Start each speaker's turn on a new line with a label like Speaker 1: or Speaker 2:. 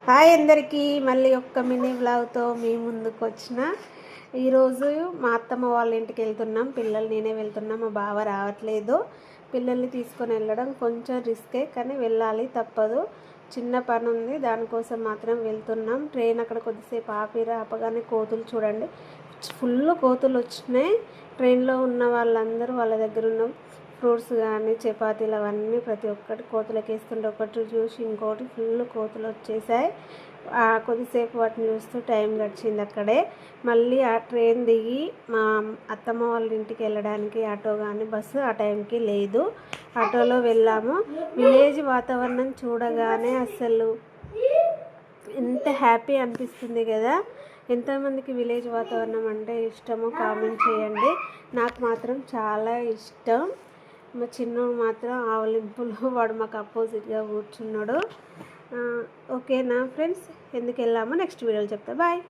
Speaker 1: Hi అందరికీ, మళ్ళీ ఒక్క మినీ వ్లాగ్తో మీ ముందుకు వచ్చిన. ఈరోజు మా అత్తమ్మ వాళ్ళ ఇంటికి వెళ్తున్నాం. నేనే వెళ్తున్నా, మా బావ రావట్లేదు. పిల్లల్ని తీసుకొని వెళ్ళడం కొంచెం రిస్కే, కానీ వెళ్ళాలి, తప్పదు. చిన్న పని ఉంది, దానికోసం మాత్రం వెళ్తున్నాం. ట్రైన్ అక్కడ కొద్దిసేపు ఆపగానే కోతులు చూడండి, ఫుల్ కోతులు వచ్చినాయి. ట్రైన్లో ఉన్న వాళ్ళందరూ వాళ్ళ దగ్గర ఉన్న ఫ్రూట్స్ కానీ చపాతీలు అవన్నీ ప్రతి ఒక్కటి కోతులకి వేస్తుంటే ఒకటి చూసి ఇంకోటి ఫుల్ కోతులు వచ్చేసాయి. కొద్దిసేపు వాటిని చూస్తూ టైం గడిచింది అక్కడే. మళ్ళీ ఆ ట్రైన్ దిగి మా అత్తమ్మ వాళ్ళ ఇంటికి వెళ్ళడానికి ఆటో కానీ బస్సు ఆ టైంకి లేదు. ఆటోలో వెళ్ళాము. విలేజ్ వాతావరణం చూడగానే అసలు ఎంత హ్యాపీ అనిపిస్తుంది కదా. ఎంతమందికి విలేజ్ వాతావరణం అంటే ఇష్టమో కామెంట్ చేయండి. నాకు మాత్రం చాలా ఇష్టం. మా చిన్నోడు మాత్రం ఆవలింపులు, వాడు మాకు అపోజిట్గా కూర్చున్నాడు. ఓకేనా ఫ్రెండ్స్, ఎందుకు వెళ్ళామో నెక్స్ట్ వీడియోలో చెప్తా. బాయ్.